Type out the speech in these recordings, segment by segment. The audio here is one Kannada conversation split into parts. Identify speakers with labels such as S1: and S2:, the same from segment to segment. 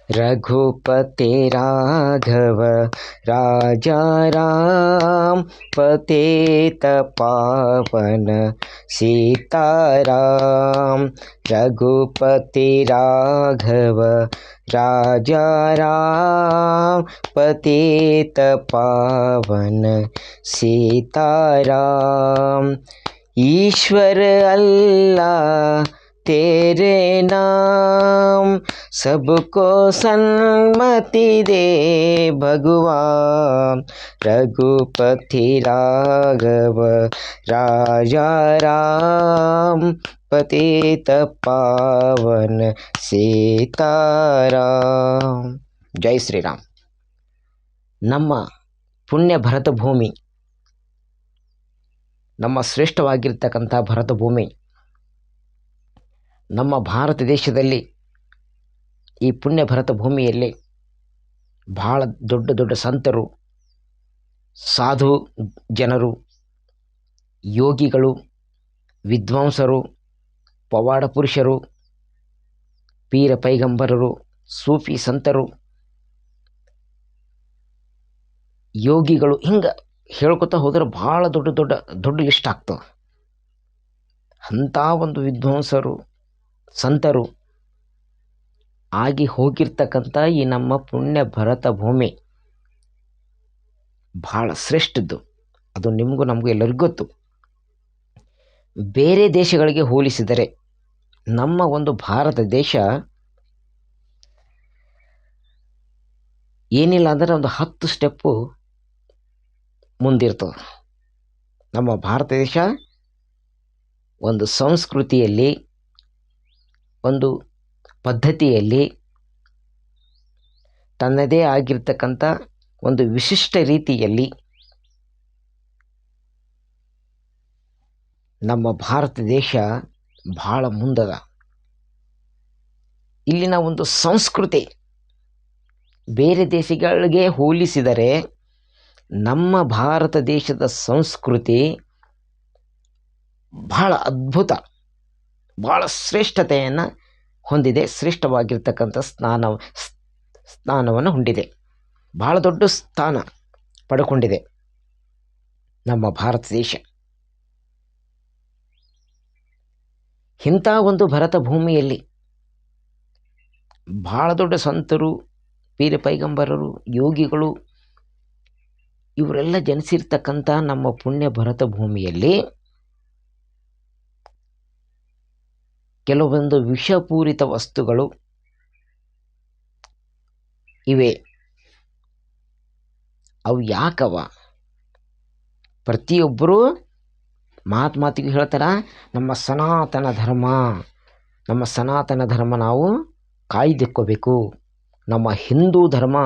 S1: रघुपते राघव राजा राम, पतित पावन सीताराम। रघुपति राघव राजा राम, पतित पावन सीताराम। ईश्वर अल्लाह तेरे नाम, सबको सन्मति दे भगवान। रघुपति राघव राजा राम, पतित पावन सीताराम। ಜೈ ಶ್ರೀರಾಮ್. ನಮ್ಮ ಪುಣ್ಯ ಭರತ ಭೂಮಿ, ನಮ್ಮ ಶ್ರೇಷ್ಠವಾಗಿರ್ತಕ್ಕಂಥ ಭರತ ಭೂಮಿ, ನಮ್ಮ ಭಾರತ ದೇಶದಲ್ಲಿ ಈ ಪುಣ್ಯ ಭರತ ಭೂಮಿಯಲ್ಲಿ ಬಹಳ ದೊಡ್ಡ ದೊಡ್ಡ ಸಂತರು, ಸಾಧು ಜನರು, ಯೋಗಿಗಳು, ವಿದ್ವಾಂಸರು, ಪವಾಡ ಪುರುಷರು, ಪೀರ ಪೈಗಂಬರರು, ಸೂಫಿ ಸಂತರು, ಯೋಗಿಗಳು, ಹಿಂಗೆ ಹೇಳ್ಕೊತಾ ಹೋದ್ರೆ ಭಾಳ ದೊಡ್ಡ ದೊಡ್ಡ ದೊಡ್ಡ ಲಿಸ್ಟ್ ಆಗ್ತದೆ. ಅಂಥ ಒಂದು ವಿದ್ವಾಂಸರು, ಸಂತರು ಆಗಿ ಹೋಗಿರ್ತಕ್ಕಂಥ ಈ ನಮ್ಮ ಪುಣ್ಯ ಭರತ ಭೂಮಿ ಭಾಳ ಶ್ರೇಷ್ಠದ್ದು. ಅದು ನಿಮಗೂ ನಮಗೂ ಎಲ್ಲರಿಗೂ ಗೊತ್ತು. ಬೇರೆ ದೇಶಗಳಿಗೆ ಹೋಲಿಸಿದರೆ ನಮ್ಮ ಒಂದು ಭಾರತ ದೇಶ ಏನಿಲ್ಲ ಅಂದರೆ ಒಂದು 10 ಸ್ಟೆಪ್ಪು ಮುಂದಿರ್ತದೆ. ನಮ್ಮ ಭಾರತ ದೇಶ ಒಂದು ಸಂಸ್ಕೃತಿಯಲ್ಲಿ, ಒಂದು ಪದ್ಧತಿಯಲ್ಲಿ, ತನ್ನದೇ ಆಗಿರ್ತಕ್ಕಂಥ ಒಂದು ವಿಶಿಷ್ಟ ರೀತಿಯಲ್ಲಿ ನಮ್ಮ ಭಾರತ ದೇಶ ಭಾಳ ಮುಂದದ. ಇಲ್ಲಿನ ಒಂದು ಸಂಸ್ಕೃತಿ ಬೇರೆ ದೇಶಗಳಿಗೆ ಹೋಲಿಸಿದರೆ ನಮ್ಮ ಭಾರತ ದೇಶದ ಸಂಸ್ಕೃತಿ ಬಹಳ ಅದ್ಭುತ, ಭಾಳ ಶ್ರೇಷ್ಠತೆಯನ್ನು ಹೊಂದಿದೆ. ಶ್ರೇಷ್ಠವಾಗಿರ್ತಕ್ಕಂಥ ಸ್ಥಾನವನ್ನು ಹೊಂದಿದೆ. ಭಾಳ ದೊಡ್ಡ ಸ್ಥಾನ ಪಡ್ಕೊಂಡಿದೆ ನಮ್ಮ ಭಾರತ ದೇಶ. ಇಂಥ ಒಂದು ಭರತ ಭೂಮಿಯಲ್ಲಿ ಭಾಳ ದೊಡ್ಡ ಸಂತರು, ಪೀರ ಪೈಗಂಬರರು, ಯೋಗಿಗಳು ಇವರೆಲ್ಲ ಜನಿಸಿರ್ತಕ್ಕಂಥ ನಮ್ಮ ಪುಣ್ಯ ಭರತ ಭೂಮಿಯಲ್ಲಿ ಕೆಲವೊಂದು ವಿಷಪೂರಿತ ವಸ್ತುಗಳು ಇವೆ. ಅವು ಯಾಕವ? ಪ್ರತಿಯೊಬ್ಬರೂ ಮಾತಿಗೂ ಹೇಳ್ತಾರ, ನಮ್ಮ ಸನಾತನ ಧರ್ಮ ನಾವು ಕಾಯ್ದಿಕ್ಕೋಬೇಕು, ನಮ್ಮ ಹಿಂದೂ ಧರ್ಮ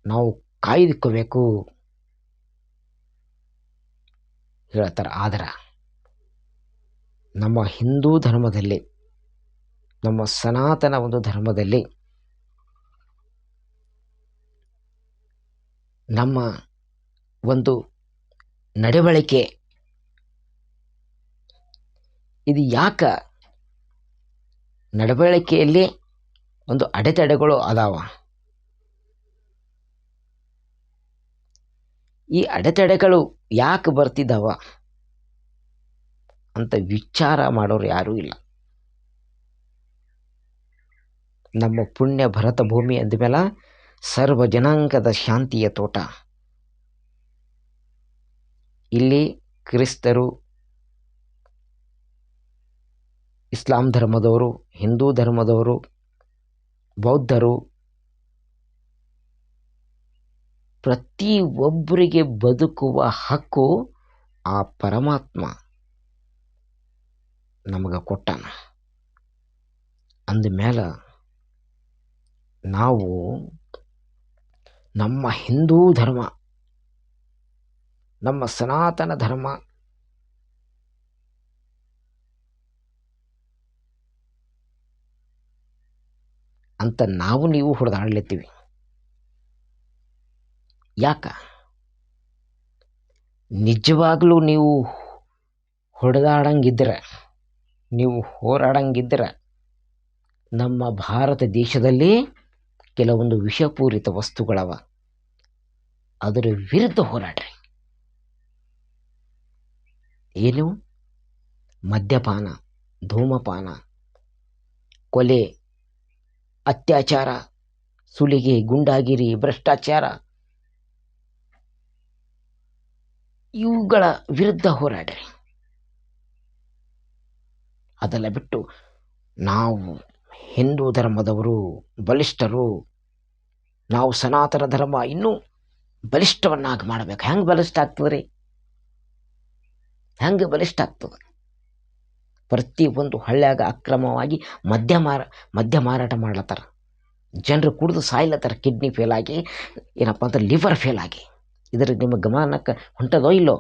S1: ನಾವು ಕಾಯ್ದಿಕ್ಕೋಬೇಕು ಹೇಳ್ತಾರೆ. ಆದ್ರೆ ನಮ್ಮ ಹಿಂದೂ ಧರ್ಮದಲ್ಲಿ, ನಮ್ಮ ಸನಾತನ ಒಂದು ಧರ್ಮದಲ್ಲಿ ನಮ್ಮ ಒಂದು ನಡವಳಿಕೆ ಇದು ಯಾಕ? ನಡವಳಿಕೆಯಲ್ಲಿ ಒಂದು ಅಡೆತಡೆಗಳು ಅದಾವ. ಈ ಅಡೆತಡೆಗಳು ಯಾಕೆ ಬರ್ತಿದ್ದಾವ ಅಂತ ವಿಚಾರ ಮಾಡೋರು ಯಾರೂ ಇಲ್ಲ. ನಮ್ಮ ಪುಣ್ಯ ಭರತ ಭೂಮಿ ಅಂದಮೇಲೆ ಸರ್ವ ಜನಾಂಗದ ಶಾಂತಿಯ ತೋಟ. ಇಲ್ಲಿ ಕ್ರಿಸ್ತರು, ಇಸ್ಲಾಂ ಧರ್ಮದವರು, ಹಿಂದೂ ಧರ್ಮದವರು, ಬೌದ್ಧರು, ಪ್ರತಿಯೊಬ್ಬರಿಗೆ ಬದುಕುವ ಹಕ್ಕು ಆ ಪರಮಾತ್ಮ ನಮಗೆ ಕೊಟ್ಟಾನ. ಅಂದಮೇಲೆ ನಾವು ನಮ್ಮ ಹಿಂದೂ ಧರ್ಮ, ನಮ್ಮ ಸನಾತನ ಧರ್ಮ ಅಂತ ನೀವು ಹೊಡೆದಾಡ್ಲತ್ತೀವಿ. ಯಾಕ? ನಿಜವಾಗ್ಲೂ ನೀವು ಹೊಡೆದಾಡಂಗಿದ್ರೆ, ನೀವು ಹೋರಾಡಂಗಿದ್ರೆ ನಮ್ಮ ಭಾರತ ದೇಶದಲ್ಲಿ ಕೆಲವೊಂದು ವಿಷಪೂರಿತ ವಸ್ತುಗಳವ, ಅದರ ವಿರುದ್ಧ ಹೋರಾಡ್ರಿ. ಏನು? ಮದ್ಯಪಾನ, ಧೂಮಪಾನ, ಕೊಲೆ, ಅತ್ಯಾಚಾರ, ಸುಲಿಗೆ, ಗುಂಡಾಗಿರಿ, ಭ್ರಷ್ಟಾಚಾರ, ಇವುಗಳ ವಿರುದ್ಧ ಹೋರಾಡ್ರಿ. ಅದೆಲ್ಲ ಬಿಟ್ಟು ನಾವು ಹಿಂದೂ ಧರ್ಮದವರು ಬಲಿಷ್ಠರು, ನಾವು ಸನಾತನ ಧರ್ಮ ಇನ್ನೂ ಬಲಿಷ್ಠವನ್ನಾಗಿ ಮಾಡಬೇಕು. ಹೆಂಗೆ ಬಲಿಷ್ಠ ಆಗ್ತದೆ ರೀ? ಹೆಂಗೆ ಬಲಿಷ್ಠ ಆಗ್ತದೆ? ಪ್ರತಿಯೊಂದು ಹಳ್ಳ್ಯಾಗ ಅಕ್ರಮವಾಗಿ ಮದ್ಯ ಮಾರಾಟ ಮಾಡ್ಲತ್ತಾರ. ಜನರು ಕುಡಿದು ಸಾಯ್ಲತ್ತಾರ, ಕಿಡ್ನಿ ಫೇಲ್ ಆಗಿ, ಏನಪ್ಪ ಅಂದ್ರೆ ಲಿವರ್ ಫೇಲ್ ಆಗಿ. ಇದ್ರ ನಿಮ್ಮ ಗಮನಕ್ಕೆ ಹೊಂಟದೋ ಇಲ್ಲೋ?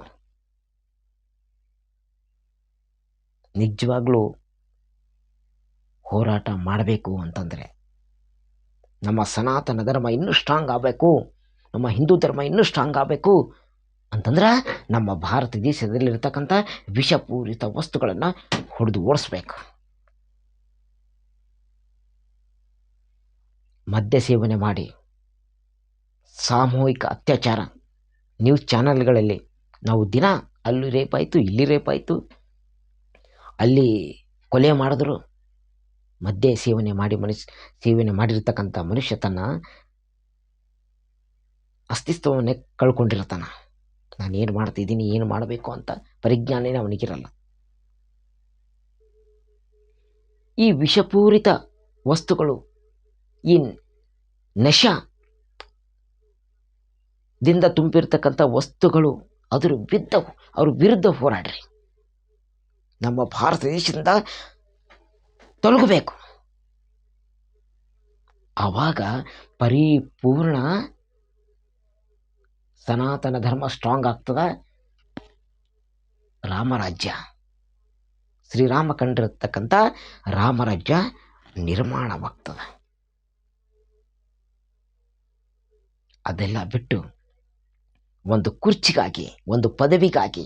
S1: ನಿಜವಾಗ್ಲೂ ಹೋರಾಟ ಮಾಡಬೇಕು ಅಂತಂದರೆ ನಮ್ಮ ಸನಾತನ ಧರ್ಮ ಇನ್ನೂ ಸ್ಟ್ರಾಂಗ್ ಆಗಬೇಕು, ನಮ್ಮ ಹಿಂದೂ ಧರ್ಮ ಇನ್ನೂ ಸ್ಟ್ರಾಂಗ್ ಆಗಬೇಕು ಅಂತಂದ್ರೆ ನಮ್ಮ ಭಾರತ ದೇಶದಲ್ಲಿರ್ತಕ್ಕಂಥ ವಿಷಪೂರಿತ ವಸ್ತುಗಳನ್ನು ಹೊಡೆದು ಓಡಿಸ್ಬೇಕು. ಮದ್ಯ ಸೇವನೆ ಮಾಡಿ ಸಾಮೂಹಿಕ ಅತ್ಯಾಚಾರ ನ್ಯೂಸ್ ಚಾನಲ್ಗಳಲ್ಲಿ ನಾವು ದಿನ ಅಲ್ಲಿ ರೇಪ್ ಆಯಿತು, ಇಲ್ಲಿ ರೇಪ್ ಆಯಿತು, ಅಲ್ಲಿ ಕೊಲೆ ಮಾಡಿದ್ರು. ಮದ್ಯ ಸೇವನೆ ಮಾಡಿರ್ತಕ್ಕಂಥ ಮನುಷ್ಯ ತನ್ನ ಅಸ್ತಿತ್ವವನ್ನೇ ಕಳ್ಕೊಂಡಿರ್ತಾನೆ. ನಾನು ಏನು ಮಾಡ್ತಿದ್ದೀನಿ, ಏನು ಮಾಡಬೇಕು ಅಂತ ಪರಿಜ್ಞಾನನೇ ಅವನಿಗಿರಲ್ಲ. ಈ ವಿಷಪೂರಿತ ವಸ್ತುಗಳು, ಈ ನಶದಿಂದ ತುಂಬಿರ್ತಕ್ಕಂಥ ವಸ್ತುಗಳು, ಅವ್ರ ವಿರುದ್ಧ ಹೋರಾಡ್ರಿ. ನಮ್ಮ ಭಾರತ ದೇಶದಿಂದ ತೊಲಗಬೇಕು. ಆವಾಗ ಪರಿಪೂರ್ಣ ಸನಾತನ ಧರ್ಮ ಸ್ಟ್ರಾಂಗ್ ಆಗ್ತದ. ರಾಮರಾಜ್ಯ, ಶ್ರೀರಾಮ ಕಂಡಿರತಕ್ಕಂಥ ರಾಮರಾಜ್ಯ ನಿರ್ಮಾಣವಾಗ್ತದೆ. ಅದೆಲ್ಲ ಬಿಟ್ಟು ಒಂದು ಕುರ್ಚಿಗಾಗಿ, ಒಂದು ಪದವಿಗಾಗಿ,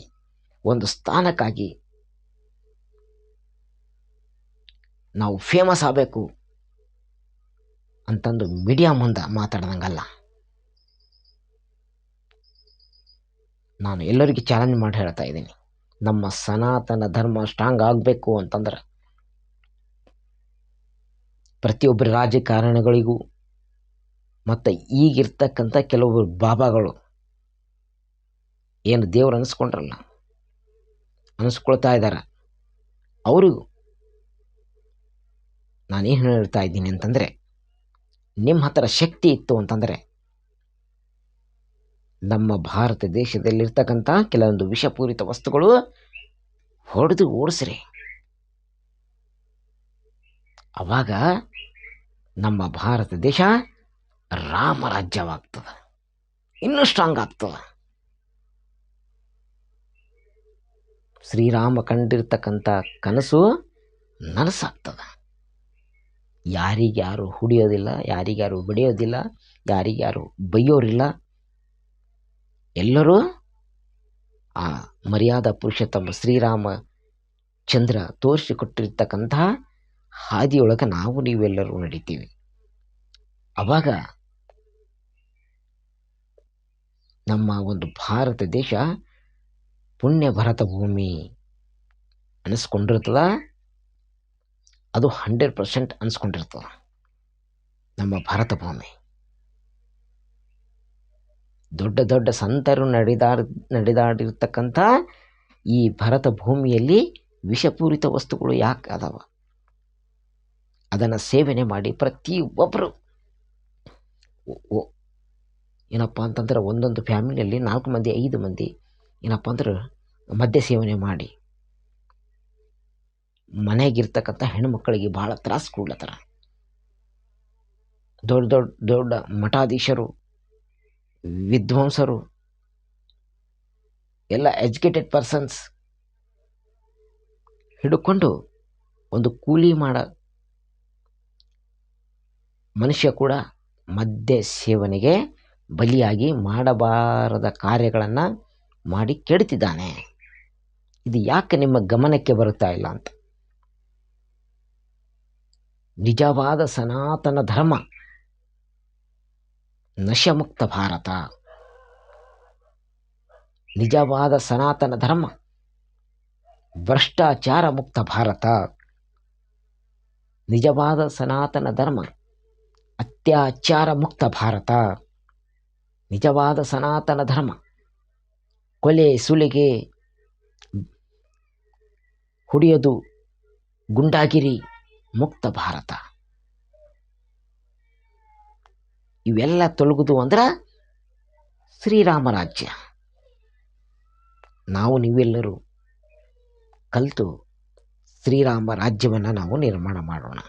S1: ಒಂದು ಸ್ಥಾನಕ್ಕಾಗಿ ನಾವು ಫೇಮಸ್ ಆಗಬೇಕು ಅಂತಂದು ಮೀಡಿಯಾ ಮುಂದೆ ಮಾತಾಡ್ದಂಗಲ್ಲ. ನಾನು ಎಲ್ಲರಿಗೂ ಚಾಲೆಂಜ್ ಮಾಡಿ ಹೇಳ್ತಾ ಇದ್ದೀನಿ, ನಮ್ಮ ಸನಾತನ ಧರ್ಮ ಸ್ಟ್ರಾಂಗ್ ಆಗಬೇಕು ಅಂತಂದ್ರೆ ಪ್ರತಿಯೊಬ್ಬರ ರಾಜಕಾರಣಿಗಳಿಗೂ ಮತ್ತು ಈಗಿರ್ತಕ್ಕಂಥ ಕೆಲವೊಬ್ಬರು ಬಾಬಾಗಳು ಏನು ದೇವ್ರು ಅನಿಸ್ಕೊಳ್ತಾ ಇದ್ದಾರೆ, ಅವ್ರಿಗೂ ನಾನೇನು ಹೇಳ್ತಾ ಇದ್ದೀನಿ ಅಂತಂದರೆ, ನಿಮ್ಮ ಹತ್ರ ಶಕ್ತಿ ಇತ್ತು ಅಂತಂದರೆ ನಮ್ಮ ಭಾರತ ದೇಶದಲ್ಲಿರ್ತಕ್ಕಂಥ ಕೆಲವೊಂದು ವಿಷಪೂರಿತ ವಸ್ತುಗಳು ಹೊಡೆದು ಓಡಿಸ್ರಿ. ಅವಾಗ ನಮ್ಮ ಭಾರತ ದೇಶ ರಾಮರಾಜ್ಯವಾಗ್ತದೆ, ಇನ್ನೂ ಸ್ಟ್ರಾಂಗ್ ಆಗ್ತದೆ. ಶ್ರೀರಾಮ ಕಂಡಿರ್ತಕ್ಕಂಥ ಕನಸು ನನಸಾಗ್ತದೆ. ಯಾರಿಗ್ಯಾರು ಹುಡಿಯೋದಿಲ್ಲ, ಯಾರಿಗ್ಯಾರು ಬಡಿಯೋದಿಲ್ಲ, ಯಾರಿಗ್ಯಾರು ಬೈಯೋರಿಲ್ಲ. ಎಲ್ಲರೂ ಆ ಮರ್ಯಾದಾ ಪುರುಷೋತ್ತಮ ಶ್ರೀರಾಮಚಂದ್ರ ತೋರಿಸಿಕೊಟ್ಟಿರ್ತಕ್ಕಂತಹ ಹಾದಿಯೊಳಗೆ ನಾವು ನೀವೆಲ್ಲರೂ ನಡೀತೀವಿ. ಅವಾಗ ನಮ್ಮ ಒಂದು ಭಾರತ ದೇಶ ಪುಣ್ಯ ಭರತ ಭೂಮಿ ಅನಿಸ್ಕೊಂಡಿರ್ತದ. ಅದು 100% ಅನಿಸ್ಕೊಂಡಿರ್ತದೆ ನಮ್ಮ ಭಾರತ ಭೂಮಿ. ದೊಡ್ಡ ದೊಡ್ಡ ಸಂತರು ನಡೆದಾಡಿರ್ತಕ್ಕಂಥ ಈ ಭರತ ಭೂಮಿಯಲ್ಲಿ ವಿಷಪೂರಿತ ವಸ್ತುಗಳು ಯಾಕೆ ಅದಾವ? ಅದನ್ನು ಸೇವನೆ ಮಾಡಿ ಪ್ರತಿಯೊಬ್ಬರು ಏನಪ್ಪ ಅಂತಂದ್ರೆ ಒಂದೊಂದು ಫ್ಯಾಮಿಲಿಯಲ್ಲಿ 4 ಮಂದಿ 5 ಮಂದಿ ಏನಪ್ಪ ಅಂದ್ರೆ ಮದ್ಯ ಸೇವನೆ ಮಾಡಿ ಮನೆಗಿರ್ತಕ್ಕಂಥ ಹೆಣ್ಮಕ್ಕಳಿಗೆ ಭಾಳ ತ್ರಾಸು ಕೊಡ್ಲತ್ತಾರ. ದೊಡ್ಡ ದೊಡ್ಡ ದೊಡ್ಡ ಮಠಾಧೀಶರು, ವಿದ್ವಾಂಸರು, ಎಲ್ಲ ಎಜುಕೇಟೆಡ್ ಪರ್ಸನ್ಸ್ ಹಿಡ್ಕೊಂಡು ಒಂದು ಕೂಲಿ ಮಾಡ ಮನುಷ್ಯ ಕೂಡ ಮದ್ಯ ಸೇವನೆಗೆ ಬಲಿಯಾಗಿ ಮಾಡಬಾರದ ಕಾರ್ಯಗಳನ್ನು ಮಾಡಿ ಕೆಡ್ತಿದ್ದಾನೆ. ಇದು ಯಾಕೆ ನಿಮ್ಮ ಗಮನಕ್ಕೆ ಬರುತ್ತಾ ಇಲ್ಲ ಅಂತ? ನಿಜವಾದ ಸನಾತನ ಧರ್ಮ ನಶಮುಕ್ತ ಭಾರತ. ನಿಜವಾದ ಸನಾತನ ಧರ್ಮ ಭ್ರಷ್ಟಾಚಾರ ಮುಕ್ತ ಭಾರತ. ನಿಜವಾದ ಸನಾತನ ಧರ್ಮ ಅತ್ಯಾಚಾರ ಮುಕ್ತ ಭಾರತ. ನಿಜವಾದ ಸನಾತನ ಧರ್ಮ ಕೊಲೆ ಸುಲಿಗೆ ಹೊಡೆಯೋದು ಗುಂಡಾಗಿರಿ ಮುಕ್ತ ಭಾರತ. ಇವೆಲ್ಲ ತೊಲಗುದು ಅಂದ್ರೆ ಶ್ರೀರಾಮ ರಾಜ್ಯ. ನಾವು ನೀವೆಲ್ಲರೂ ಕಲಿತು ಶ್ರೀರಾಮ ರಾಜ್ಯವನ್ನು ನಾವು ನಿರ್ಮಾಣ ಮಾಡೋಣ.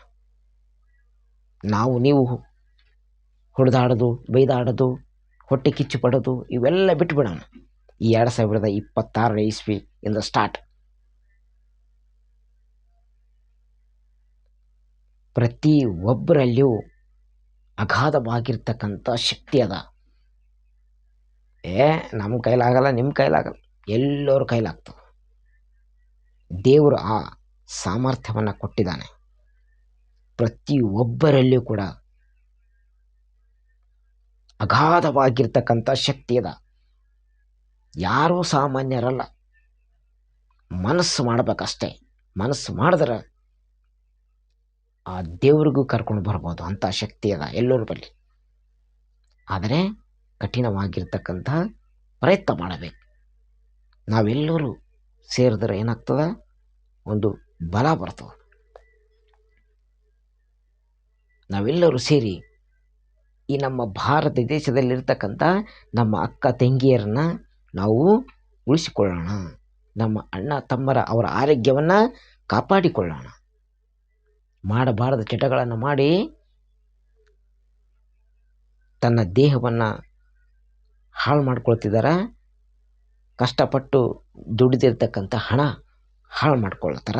S1: ನಾವು ನೀವು ಹೊಡೆದಾಡೋದು, ಬೈದಾಡೋದು, ಹೊಟ್ಟೆ ಕಿಚ್ಚು ಪಡೋದು ಇವೆಲ್ಲ ಬಿಟ್ಬಿಡೋಣ. ಈ 2026 ಇಸ್ವಿ ಇಂದ ಸ್ಟಾರ್ಟ್. ಪ್ರತಿ ಒಬ್ಬರಲ್ಲಿಯೂ ಅಗಾಧವಾಗಿರ್ತಕ್ಕಂಥ ಶಕ್ತಿ ಅದ. ನಮ್ಮ ಕೈಲಾಗಲ್ಲ, ನಿಮ್ಮ ಕೈಲಾಗಲ್ಲ, ಎಲ್ಲರ ಕೈಲಾಗ್ತದೆ. ದೇವರು ಆ ಸಾಮರ್ಥ್ಯವನ್ನು ಕೊಟ್ಟಿದ್ದಾನೆ. ಪ್ರತಿ ಒಬ್ಬರಲ್ಲಿಯೂ ಕೂಡ ಅಗಾಧವಾಗಿರ್ತಕ್ಕಂಥ ಶಕ್ತಿ ಅದ. ಯಾರೂ ಸಾಮಾನ್ಯರಲ್ಲ. ಮನಸ್ಸು ಮಾಡಬೇಕಷ್ಟೇ. ಮನಸ್ಸು ಮಾಡಿದ್ರೆ ಆ ದೇವ್ರಿಗೂ ಕರ್ಕೊಂಡು ಬರ್ಬೋದು. ಅಂಥ ಶಕ್ತಿ ಅದ ಎಲ್ಲರ ಬಳಿ. ಆದರೆ ಕಠಿಣವಾಗಿರ್ತಕ್ಕಂಥ ಪ್ರಯತ್ನ ಮಾಡಬೇಕು. ನಾವೆಲ್ಲರೂ ಸೇರಿದ್ರೆ ಏನಾಗ್ತದೆ, ಒಂದು ಬಲ ಬರ್ತದೆ. ನಾವೆಲ್ಲರೂ ಸೇರಿ ಈ ನಮ್ಮ ಭಾರತ ದೇಶದಲ್ಲಿರ್ತಕ್ಕಂಥ ನಮ್ಮ ಅಕ್ಕ ತಂಗಿಯರನ್ನ ನಾವು ಉಳಿಸಿಕೊಳ್ಳೋಣ. ನಮ್ಮ ಅಣ್ಣ ತಮ್ಮರ ಅವರ ಆರೋಗ್ಯವನ್ನು ಕಾಪಾಡಿಕೊಳ್ಳೋಣ. ಮಾಡಬಾರದ ಚಟಗಳನ್ನು ಮಾಡಿ ತನ್ನ ದೇಹವನ್ನು ಹಾಳು ಮಾಡ್ಕೊಳ್ತಿದ್ದಾರೆ. ಕಷ್ಟಪಟ್ಟು ದುಡಿದಿರ್ತಕ್ಕಂಥ ಹಣ ಹಾಳು ಮಾಡ್ಕೊಳ್ತಾರ.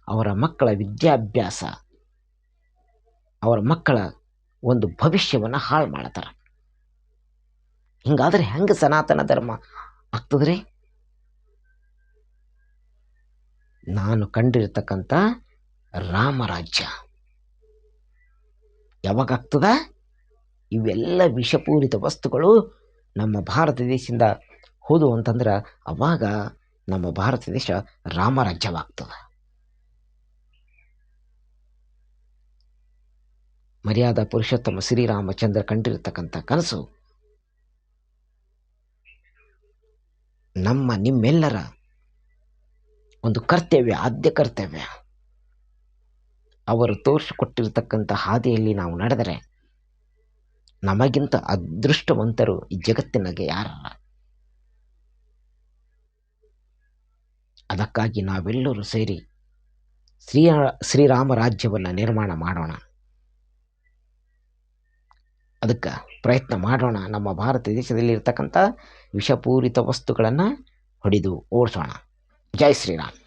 S1: ಅವರ ಮಕ್ಕಳ ವಿದ್ಯಾಭ್ಯಾಸ, ಅವರ ಮಕ್ಕಳ ಒಂದು ಭವಿಷ್ಯವನ್ನು ಹಾಳು ಮಾಡ್ತಾರೆ. ಹಿಂಗಾದ್ರೆ ಹೆಂಗೆ ಸನಾತನ ಧರ್ಮ ಆಗ್ತದ್ರಿ? ನಾನು ಕಂಡಿರ್ತಕ್ಕಂಥ ರಾಮರಾಜ್ಯ ಯಾವಾಗ ಆಗ್ತದ? ಇವೆಲ್ಲ ವಿಷಪೂರಿತ ವಸ್ತುಗಳು ನಮ್ಮ ಭಾರತ ದೇಶದಿಂದ ಹೋದು ಅಂತಂದ್ರೆ ಅವಾಗ ನಮ್ಮ ಭಾರತ ದೇಶ ರಾಮರಾಜ್ಯವಾಗ್ತದೆ. ಮರ್ಯಾದಾ ಪುರುಷೋತ್ತಮ ಶ್ರೀರಾಮಚಂದ್ರ ಕಂಡಿರ್ತಕ್ಕಂಥ ಕನಸು ನಮ್ಮ ನಿಮ್ಮೆಲ್ಲರ ಒಂದು ಕರ್ತವ್ಯ, ಆದ್ಯ ಕರ್ತವ್ಯ. ಅವರು ತೋರಿಸಿಕೊಟ್ಟಿರ್ತಕ್ಕಂಥ ಹಾದಿಯಲ್ಲಿ ನಾವು ನಡೆದರೆ ನಮಗಿಂತ ಅದೃಷ್ಟವಂತರು ಈ ಜಗತ್ತಿನಾಗೆ ಯಾರಲ್ಲ. ಅದಕ್ಕಾಗಿ ನಾವೆಲ್ಲರೂ ಸೇರಿ ಶ್ರೀರಾಮ ರಾಜ್ಯವನ್ನು ನಿರ್ಮಾಣ ಮಾಡೋಣ. ಅದಕ್ಕೆ ಪ್ರಯತ್ನ ಮಾಡೋಣ. ನಮ್ಮ ಭಾರತ ದೇಶದಲ್ಲಿ ಇರ್ತಕ್ಕಂಥ ವಿಷಪೂರಿತ ವಸ್ತುಗಳನ್ನು ಹೊಡೆದು ಓಡಿಸೋಣ. ಜೈ ಶ್ರೀರಾಮ್.